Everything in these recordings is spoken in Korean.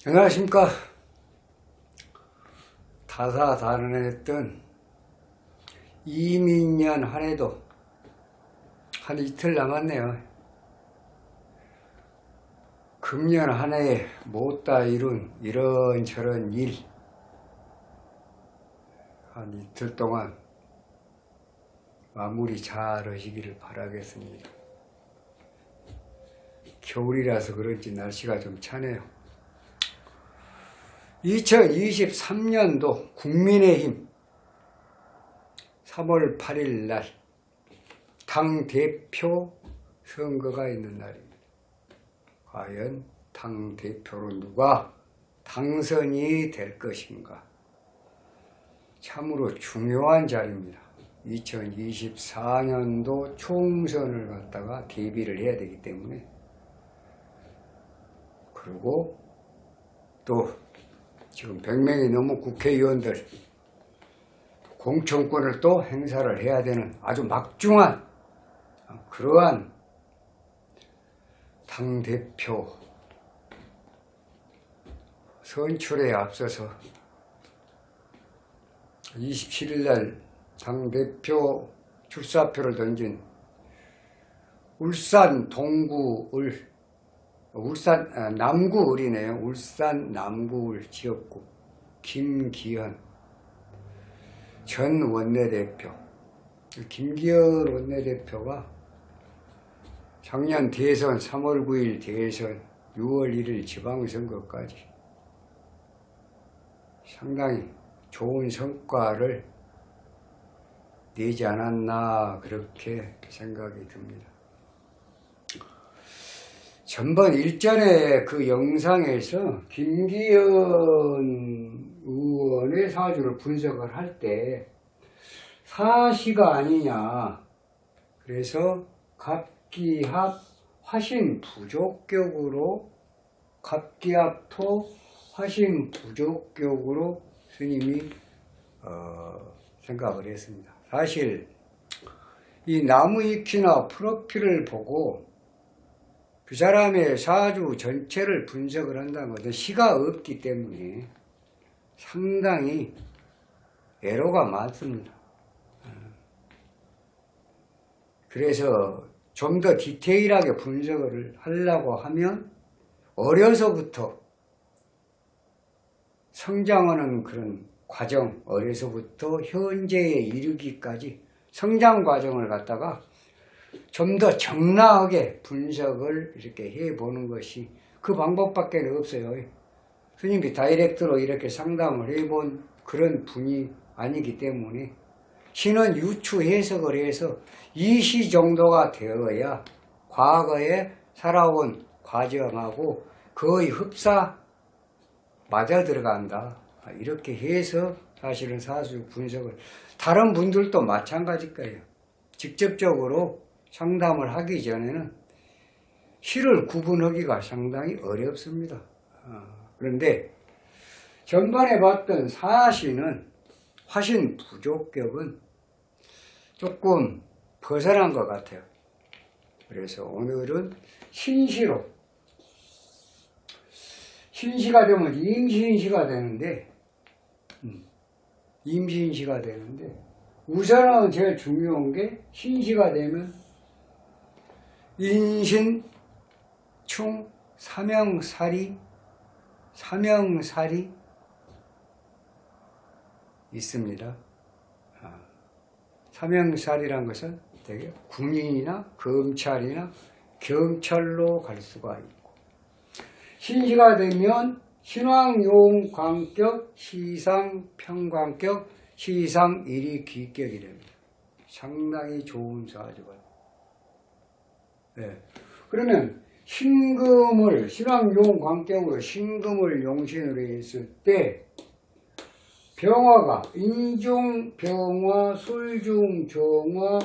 안녕하십니까. 다사다난했던 이민년 한 해도 한 이틀 남았네요. 금년 한 해에 못다 이룬 이런저런 일 한 이틀 동안 마무리 잘 하시기를 바라겠습니다. 겨울이라서 그런지 날씨가 좀 차네요. 2023년도 국민의힘 3월 8일 날 당대표 선거가 있는 날입니다. 과연 당대표로 누가 당선이 될 것인가? 참으로 중요한 자리입니다. 2024년도 총선을 갖다가 대비를 해야 되기 때문에, 그리고 또 지금 100명이 넘은 국회의원들 공천권을 또 행사를 해야 되는 아주 막중한 그러한 당대표 선출에 앞서서 27일 날 당대표 출사표를 던진 울산 동구을 남구을이네요. 울산 남구을 지역구 김기현 전 원내대표. 김기현 원내대표가 작년 대선 3월 9일 대선 6월 1일 지방선거까지 상당히 좋은 성과를 내지 않았나 그렇게 생각이 듭니다. 전번 일전에 그 영상에서 김기현 의원의 사주를 분석을 할 때 사시가 아니냐, 그래서 갑기합 화신 부족격으로 갑기합토 화신 부족격으로 스님이 생각을 했습니다. 사실 이 나무위키나 프로필을 보고 그 사람의 사주 전체를 분석을 한다는 것은 시가 없기 때문에 상당히 애로가 많습니다. 그래서 좀 더 디테일하게 분석을 하려고 하면 어려서부터 성장하는 그런 과정, 어려서부터 현재에 이르기까지 성장 과정을 갖다가 좀 더 적나하게 분석을 이렇게 해보는 것이 그 방법밖에 없어요. 스님이 다이렉트로 이렇게 상담을 해본 그런 분이 아니기 때문에 시는 유추 해석을 해서 이 시 정도가 되어야 과거에 살아온 과정하고 거의 흡사 맞아 들어간다. 이렇게 해서 사실은 사주 분석을, 다른 분들도 마찬가지일 거예요. 직접적으로 상담을 하기 전에는 시를 구분하기가 상당히 어렵습니다. 그런데 전반에 봤던 사시는 화신 부족격은 조금 벗어난 것 같아요. 그래서 오늘은 신시로, 신시가 되면 임신시가 되는데, 임신시가 되는데, 우선은 제일 중요한 게 신시가 되면 인신, 충, 사명살이 있습니다. 사명살이란 것은 되게 군인이나 검찰이나 경찰로 갈 수가 있고, 신시가 되면 신왕용 관격, 시상 평관격, 시상 일이 기격이 됩니다. 상당히 좋은 사주가. 네. 그러면 신금을, 신왕용 관격으로 신금을 용신으로 했을 때 병화가 인중 병화, 술중 정화,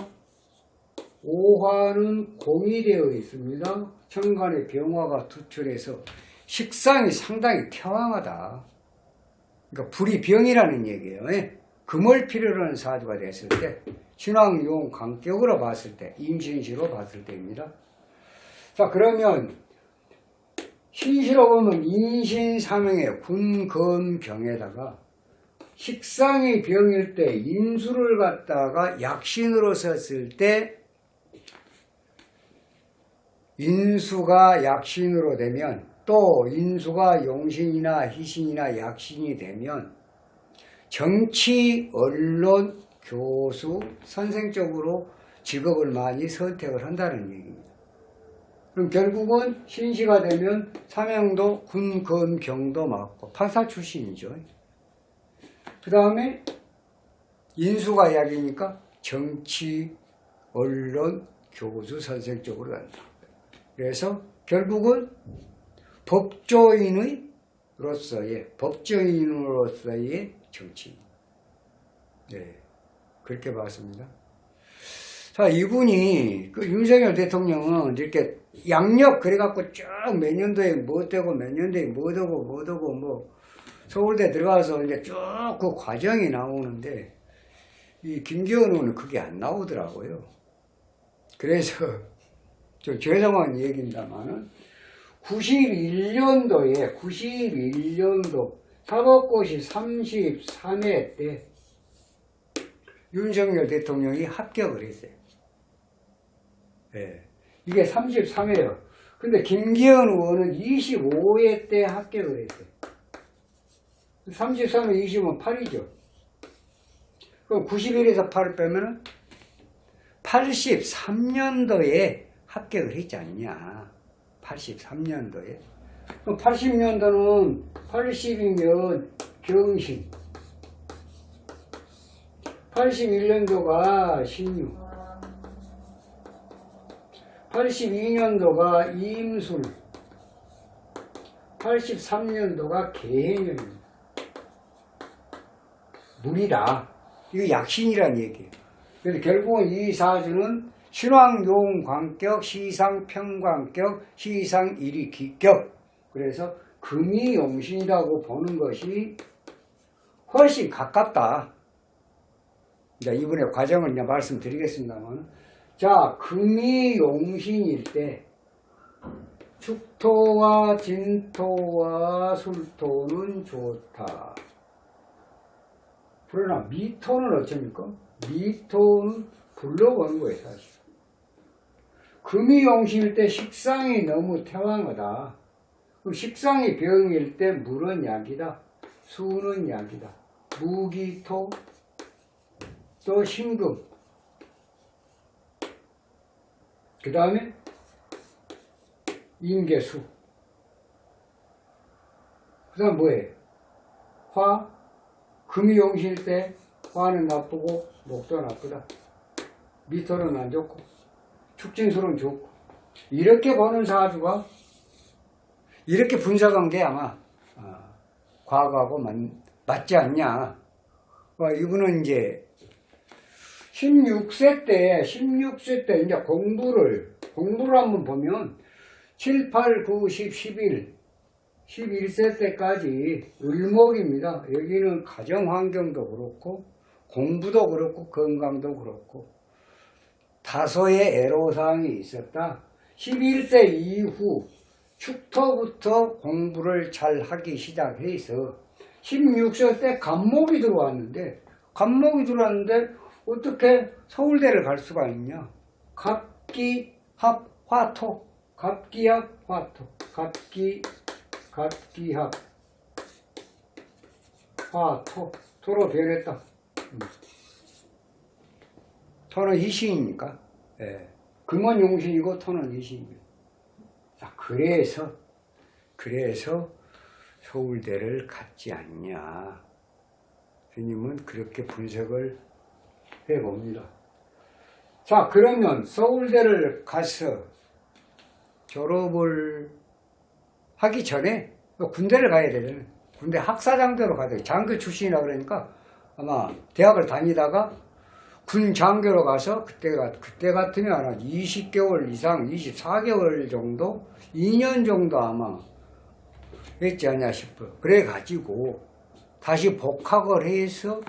오화는 공이 되어 있습니다. 천간에 병화가 투출해서 식상이 상당히 태왕하다. 그러니까 불이 병이라는 얘기예요. 금을 필요로 하는 사주가 됐을 때, 신왕용 관격으로 봤을 때, 임신시로 봤을 때입니다. 자, 그러면 신시로 보면 인신사명의 군검경에다가 식상이 병일 때 인수를 갖다가 약신으로 썼을 때 인수가 약신으로 되면 또 인수가 용신이나 희신이나 약신이 되면 정치, 언론, 교수, 선생 쪽으로 직업을 많이 선택을 한다는 얘기입니다. 그럼 결국은 신시가 되면 사명도 군, 검, 경도 맞고 판사 출신이죠. 그 다음에 인수가 약이니까 정치, 언론, 교수, 선생 쪽으로 간다. 그래서 결국은 법조인으로서의 정치인. 네, 그렇게 봤습니다. 자, 이분이 그 윤석열 대통령은 이렇게 양력 그래갖고 쭉 몇 년도에 뭐 되고 몇 년도에 뭐 되고 뭐 서울대 들어가서 이제 쭉 그 과정이 나오는데 이 김기현 의원은 그게 안 나오더라고요. 그래서 좀 죄송한 얘기입니다만은 91년도 사법고시 33회 때 윤석열 대통령이 합격을 했어요. 네. 이게 33회예요. 근데 김기현 의원은 25회 때 합격을 했어요. 33회 20은 8이죠. 그럼 91에서 8을 빼면은 83년도에 합격을 했지 않냐. 83년도에. 그럼 80년도는 80이면 경신. 81년도가 16. 82년도가 임술. 83년도가 개해년입니다. 무리다. 이거 약신이란 얘기예요. 그래서 결국은 이 사주는 신왕용관격, 시상평관격, 시상일이기격. 그래서 금이용신이라고 보는 것이 훨씬 가깝다. 이제 이번에 과정을 이제 말씀드리겠습니다만, 자, 금이용신일 때 축토와 진토와 술토는 좋다. 그러나 미토는 어쩝니까? 미토는 불러보는 거예요, 사실. 금이용신일 때 식상이 너무 태왕하다. 식상이 병일 때 물은 약이다. 수는 약이다. 무기토, 또 신금. 그 다음에 인계수. 그 다음 뭐예요? 화. 금이용신일 때 화는 나쁘고 목도 나쁘다. 미토는 안 좋고 축진술은 좋고. 이렇게 보는 사주가 이렇게 분석한 게 아마 과거하고 맞지 않냐. 이분은 이제 16세 때 이제 공부를 한번 보면 7, 8, 9, 10, 11세 때까지 을목입니다. 여기는 가정환경도 그렇고 공부도 그렇고 건강도 그렇고 다소의 애로사항이 있었다. 11세 이후 축토부터 공부를 잘 하기 시작해서 16세 때 간목이 들어왔는데 어떻게 서울대를 갈 수가 있냐. 갑기합 화토. 갑기합 화토. 갑기합 화토. 토로 변했다. 토는 희신이니까. 예. 금은 용신이고 토는 희신입니다. 자, 그래서 서울대를 갔지 않냐. 스님은 그렇게 분석을 해봅니다. 자, 그러면 서울대를 가서 졸업을 하기 전에 군대를 가야 되잖아요. 군대 학사장교로 가야 돼요. 장교 출신이라 그러니까 아마 대학을 다니다가 군 장교로 가서 그때 같으면 한 20개월 이상, 24개월 정도, 2년 정도 아마 했지 않냐 싶어요. 그래가지고 다시 복학을 해서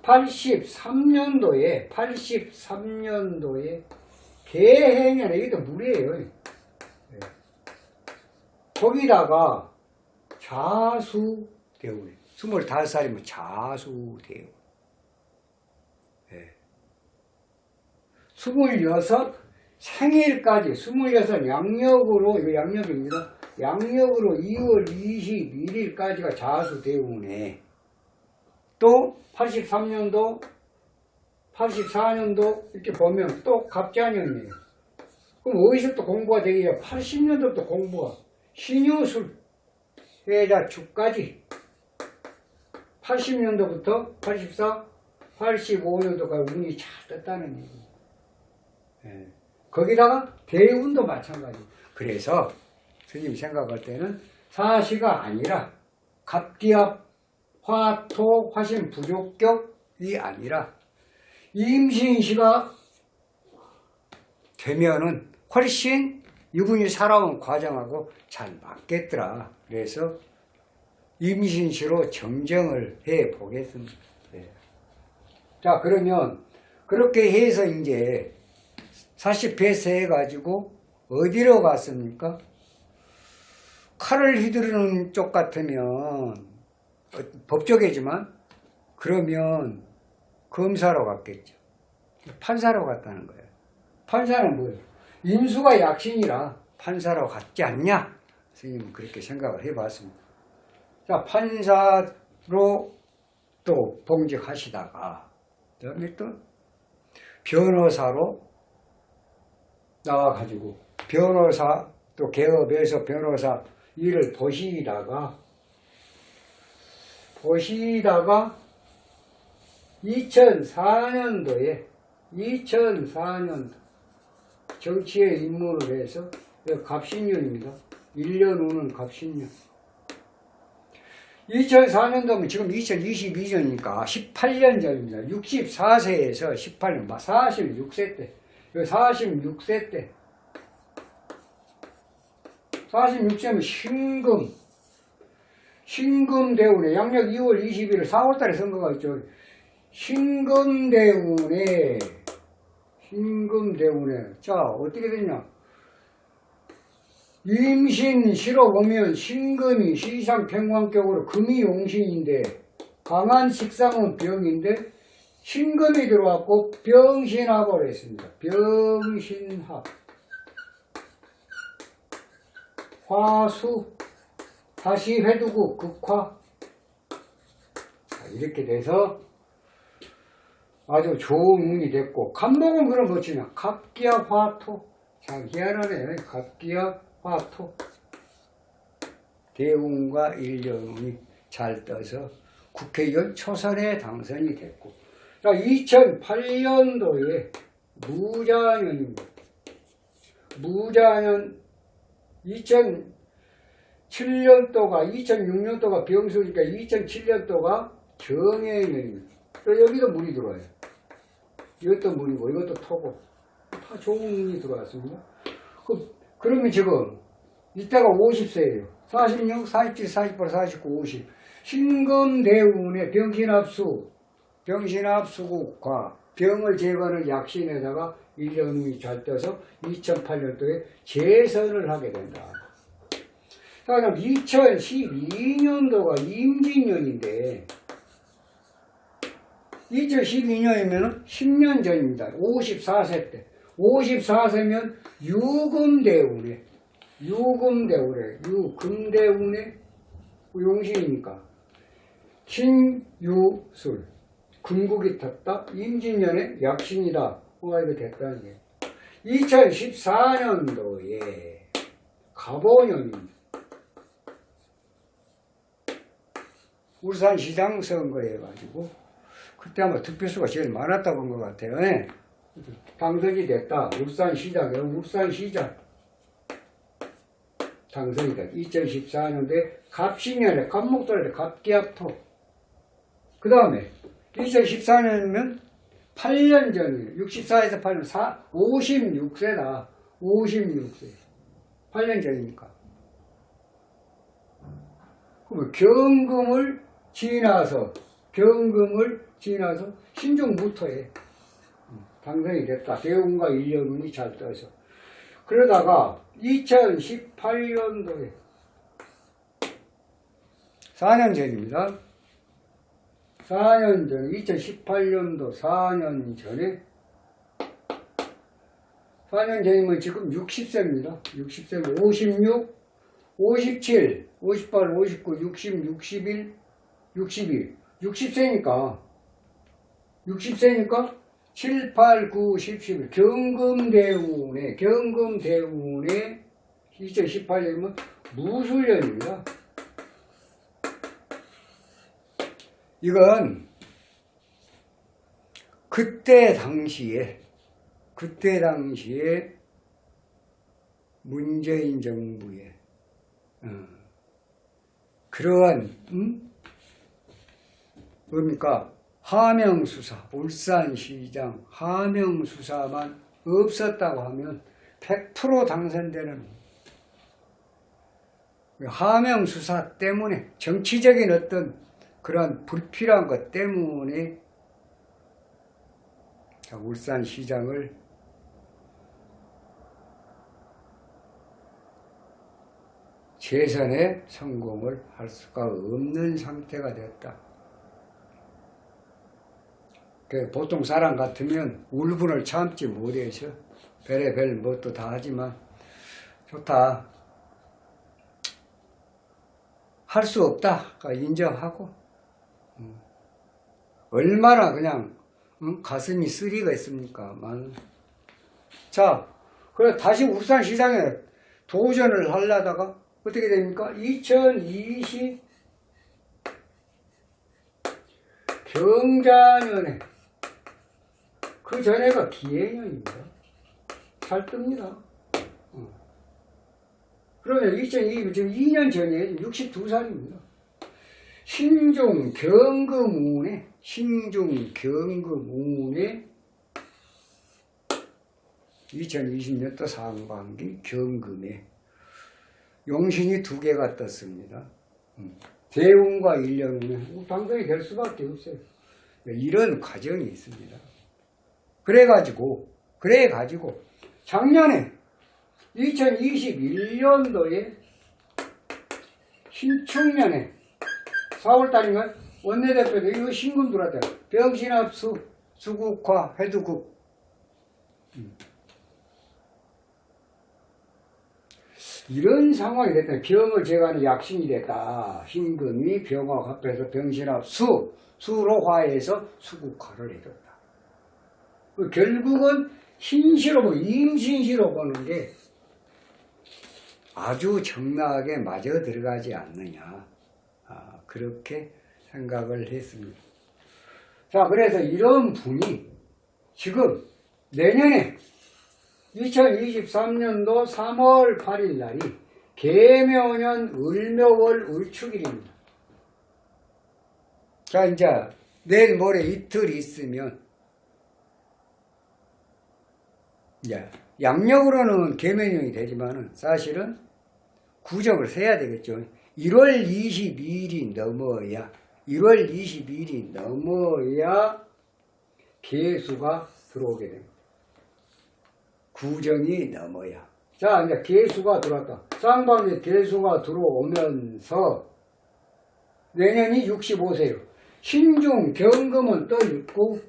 83년도에 개해년에 이게 물이에요. 거기다가 자수대운에 25살이면 자수대운. 네. 26 생일까지 26 양력으로, 이거 양력입니다. 양력으로 2월 21일까지가 자수대운에, 또 83년도 84년도 이렇게 보면 또 갑자년이에요. 그럼 어디서부터 공부가 되겠냐? 80년도부터 공부가 신유술 해자 주까지 80년도부터 84, 85년도까지 운이 잘 떴다는 얘기예요. 예. 거기다가 대운도 마찬가지고. 그래서 스님 생각할 때는 사시가 아니라 갑기합, 화토, 화신 부족격이 아니라 임신시가 되면은 훨씬 이분이 살아온 과정하고 잘 맞겠더라. 그래서 임신시로 정정을 해 보겠습니다. 네. 자, 그러면 그렇게 해서 이제 40회세 해가지고 어디로 갔습니까? 칼을 휘두르는 쪽 같으면 법조계지만 그러면 검사로 갔겠죠. 판사로 갔다는 거예요. 판사는 뭐예요? 인수가 약신이라 판사로 갔지 않냐? 선생님은 그렇게 생각을 해봤습니다. 자, 판사로 또 봉직하시다가 그다음에 또 변호사로 나와가지고 변호사 또 개업해서 변호사 일을 보시다가 2004년도 2004년도 정치에 입문을 해서 갑신년입니다. 1년 후는 갑신년. 2004년도면 지금 2022년이니까 18년 전입니다. 64세에서 18년, 46세 때. 46세 때. 46세면 신금대운에 양력 2월 20일 4월달에 선거가 있죠. 신금대운에 자 어떻게 되냐? 임신시로 보면 신금이 시상평관격으로 금이 용신인데 강한 식상은 병인데 신금이 들어왔고 병신합을 했습니다. 병신합 화수 다시 회두고 극화. 자, 이렇게 돼서 아주 좋은 운이 됐고, 간목은 그럼 뭐지냐? 갑기야 화토. 참 희한하네. 갑기야 화토. 대운과 일년운이 잘 떠서 국회의원 초선에 당선이 됐고, 자, 2008년도에 무자년입니다. 무자년 2007년도가 2006년도가 병수니까 2007년도가 경해년입니다. 또 여기도 물이 들어와요. 이것도 물이고 이것도 토고 다 좋은 운이 들어왔습니다. 그러면 지금 이때가 50세예요. 46, 47, 48, 49, 50 신금대운의 병신합수국과 병을 제거하는 약신에다가 1년이 잘 떠서 2008년도에 재선을 하게 된다. 자, 그럼 2012년도가 임진년인데 2012년이면 10년 전입니다. 54세 때. 54세면 유금대운에 용신이니까 신유술 금국이 탔다. 임진년에 약신이다. 이거 됐다는 게 2014년도에 갑오년입니다. 울산시장 선거해 가지고 그때 아마 득표수가 제일 많았다고 본 것 같아요. 네. 당선이 됐다. 울산시장에 울산시장 당선이 됐다. 2014년도에 갑신년에 갑목달에 갑기합토. 그 다음에 2014년이면 8년 전이에요. 64에서 8년 56세다. 56세. 8년 전이니까. 그러면 경금을 지나서 신중무토에 당선이 됐다. 대운과 일년운이 잘 떠서. 그러다가 2018년도에 4년 전입니다. 4년 전에 2018년도 4년 전에 4년 전이면 지금 60세입니다. 60세면 56, 57, 58, 59, 60, 61, 61. 60세니까 7, 8, 9, 10, 11. 경금대운에 2018년이면 무술년입니다. 이건 그때 당시에 문재인 정부의 그러한 뭡니까? 하명수사, 울산시장 하명수사만 없었다고 하면 100% 당선되는 하명수사 때문에 정치적인 어떤 그런 불필요한 것 때문에 울산시장을 재선에 성공을 할 수가 없는 상태가 됐다. 보통 사람 같으면 울분을 참지 못해서 별의별 뭣도 다 하지만 좋다. 할 수 없다. 인정하고 얼마나 그냥 가슴이 쓰리가 있습니까? 자, 그래 다시 울산시장에 도전을 하려다가 어떻게 됩니까? 2020 경자년에 그 전에가 기해년입니다. 잘 뜹니다. 그러면 2020 지금 2년 전에 62살입니다. 신중 경금운에 2020년도 상반기 경금에 용신이 2개가 떴습니다. 대운과 일년운에 당선이 될 수밖에 없어요. 이런 과정이 있습니다. 그래가지고 작년에 2021년도에 신축년에 4월달인가 원내대표도 이거 신금 들어왔다. 병신합수, 수국화, 해두국. 이런 상황이 됐다. 병을 제거하는 약신이 됐다. 신금이 병과 합해서 병신합수, 수로 화해해서 수국화를 해줬다. 결국은 신시로 임신시로 보는 게 아주 정나하게 맞아 들어가지 않느냐. 그렇게 생각을 했습니다. 자, 그래서 이런 분이 지금 내년에 2023년도 3월 8일 날이 계묘년 을묘월 을축일입니다. 자, 이제 내일 모레 이틀 있으면 양력으로는 계묘년이 되지만은 사실은 구정을 세야 되겠죠. 1월 22일이 넘어야 계수가 들어오게 됩니다. 구정이 넘어야. 자, 이제 계수가 들어왔다. 쌍방에 계수가 들어오면서 내년이 65세요. 신중 경금은 떠 있고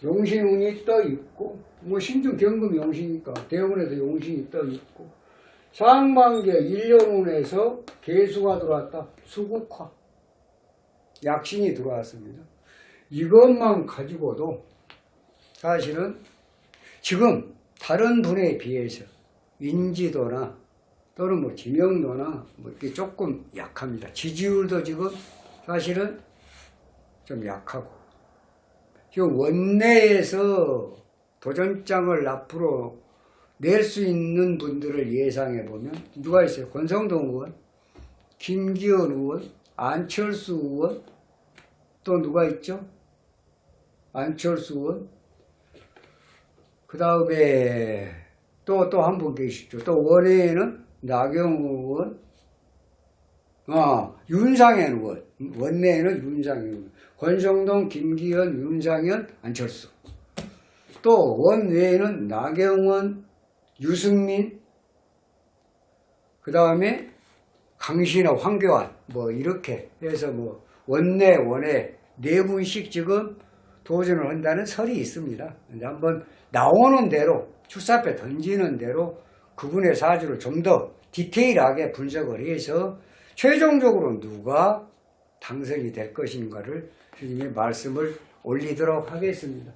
용신운이 떠 있고 신중 경금 용신이니까 대운에도 용신이 떠 있고 상반기에 1년운에서 계수가 들어왔다. 수국화. 약신이 들어왔습니다. 이것만 가지고도 사실은 지금 다른 분에 비해서 인지도나 또는 지명도나 이렇게 조금 약합니다. 지지율도 지금 사실은 좀 약하고 지금 원내에서 도전장을 앞으로 낼 수 있는 분들을 예상해 보면 누가 있어요? 권성동 의원, 김기현 의원, 안철수 의원, 또 누가 있죠? 안철수 의원, 그 다음에 또 한 분 계시죠. 또 원외에는 나경원 의원, 윤상현 의원, 원내에는 윤상현 의원, 권성동, 김기현, 윤상현, 안철수. 또 원외에는 나경원, 유승민, 그 다음에 강신호, 황교안 뭐 이렇게 해서 뭐 원내 원외 네 분씩 지금 도전을 한다는 설이 있습니다. 근데 한번 나오는 대로 출사표 던지는 대로 그분의 사주를 좀 더 디테일하게 분석을 해서 최종적으로 누가 당선이 될 것인가를 주님의 말씀을 올리도록 하겠습니다.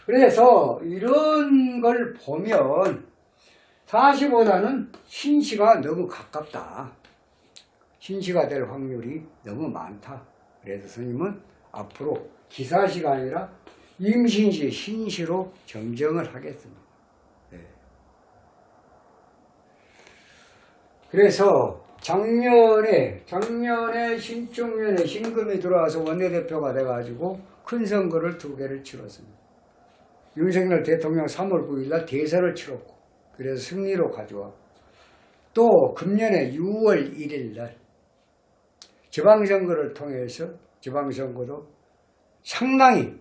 그래서 이런 걸 보면 사시보다는 신시가 너무 가깝다. 신시가 될 확률이 너무 많다. 그래서 스님은 앞으로 기사시가 아니라 임신시, 신시로 정정을 하겠습니다. 네. 그래서 작년에 신축년에 신금이 들어와서 원내대표가 돼가지고 큰 선거를 2개를 치렀습니다. 윤석열 대통령 3월 9일날 대선을 치렀고 그래서 승리로 가져와 또 금년에 6월 1일날 지방선거를 통해서 지방선거도 상당히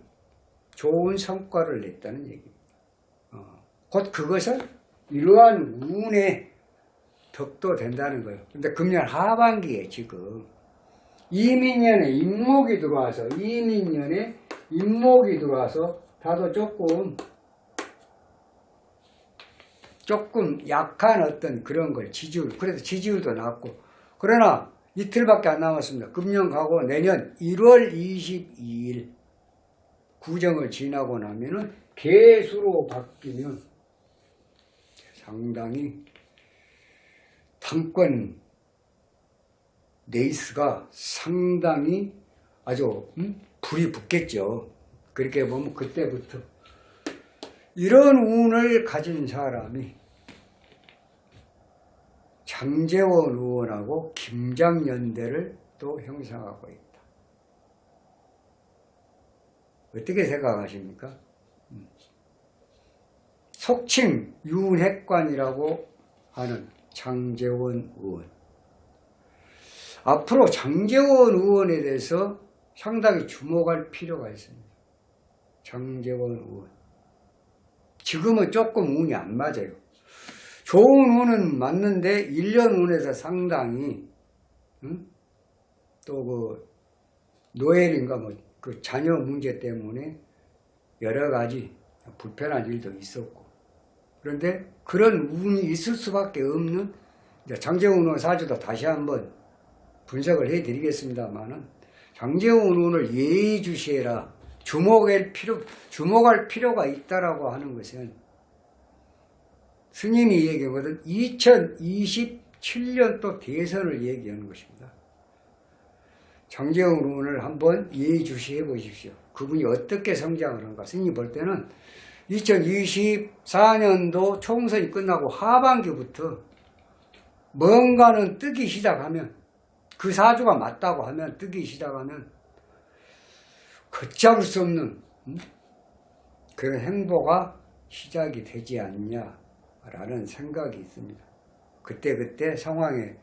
좋은 성과를 냈다는 얘기입니다. 곧 그것은 이러한 운의 덕도 된다는 거예요. 근데 금년 하반기에 지금 이민년에 임목이 들어와서 다도 조금 약한 어떤 그런 걸 그래도 지지율도 낮고 그러나 이틀밖에 안 남았습니다. 금년 가고 내년 1월 22일 구정을 지나고 나면은 개수로 바뀌면 상당히 당권 레이스가 상당히 아주 불이 붙겠죠. 그렇게 보면 그때부터 이런 운을 가진 사람이 장제원 의원하고 김장연대를 또 형성하고 있다. 어떻게 생각하십니까? 속칭 윤핵관이라고 하는 장제원 의원. 앞으로 장제원 의원에 대해서 상당히 주목할 필요가 있습니다. 장제원 의원. 지금은 조금 운이 안 맞아요. 좋은 운은 맞는데 1년 운에서 상당히 또 그 노엘인가 뭐 그 자녀 문제 때문에 여러 가지 불편한 일도 있었고 그런데 그런 운이 있을 수밖에 없는 장제원 의원 사주도 다시 한번 분석을 해드리겠습니다만은 장제원 의원을 예의주시해라 주목할 필요가 있다라고 하는 것은 스님이 얘기하거든 2027년도 대선을 얘기하는 것입니다. 장제원 의원을 한번 예의주시해 보십시오. 그분이 어떻게 성장을 하는가. 스님이 볼 때는 2024년도 총선이 끝나고 하반기부터 뭔가는 뜨기 시작하면 그 사주가 맞다고 하면 뜨기 시작하면 걷잡을 수 없는 그런 행보가 시작이 되지 않냐라는 생각이 있습니다. 그때 상황에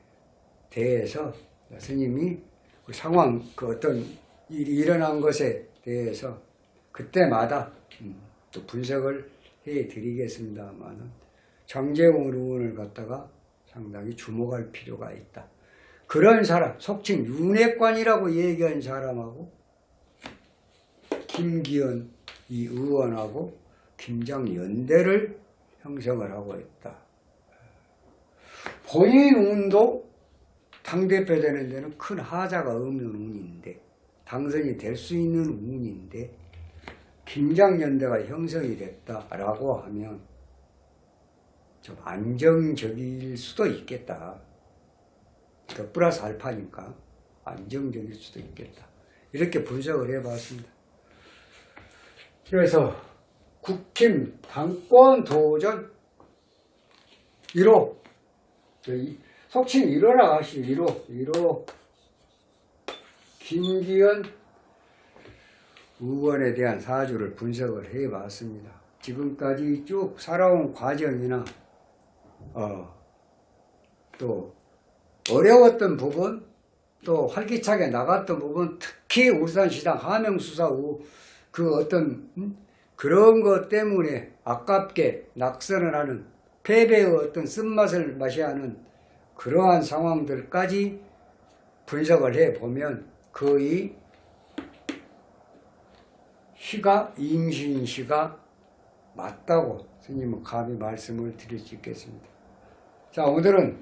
대해서 스님이 그 상황, 그 어떤 일이 일어난 것에 대해서 그때마다 또 분석을 해 드리겠습니다만은 장제원 의원을 갖다가 상당히 주목할 필요가 있다. 그런 사람, 속칭 윤핵관이라고 얘기한 사람하고 김기현 이 의원하고 김장연대를 형성을 하고 있다. 본인 운도 당대표 되는 데는 큰 하자가 없는 운인데 당선이 될 수 있는 운인데 김장연대가 형성이 됐다라고 하면 좀 안정적일 수도 있겠다. 그러니까 플러스 알파니까 안정적일 수도 있겠다. 이렇게 분석을 해봤습니다. 그래서 국힘 당권 도전 1호 속칭 1호라 하시죠. 1호 김기현 의원에 대한 사주를 분석을 해봤습니다. 지금까지 쭉 살아온 과정이나 또 어려웠던 부분 또 활기차게 나갔던 부분 특히 울산시장 하명수사 후 그 어떤 그런 것 때문에 아깝게 낙선을 하는 패배의 어떤 쓴맛을 마셔야 하는 그러한 상황들까지 분석을 해보면 거의 시가 임신시가 맞다고 스님은 감히 말씀을 드릴 수 있겠습니다. 자, 오늘은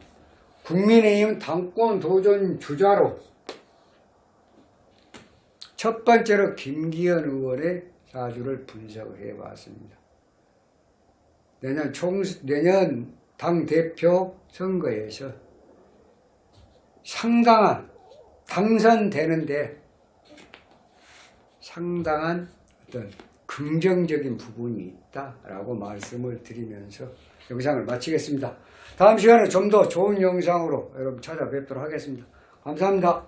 국민의힘 당권 도전 주자로 첫 번째로 김기현 의원의 사주를 분석을 해봤습니다. 내년 당대표 선거에서 상당한 당선되는데 상당한 어떤 긍정적인 부분이 있다라고 말씀을 드리면서 영상을 마치겠습니다. 다음 시간에 좀 더 좋은 영상으로 여러분 찾아뵙도록 하겠습니다. 감사합니다.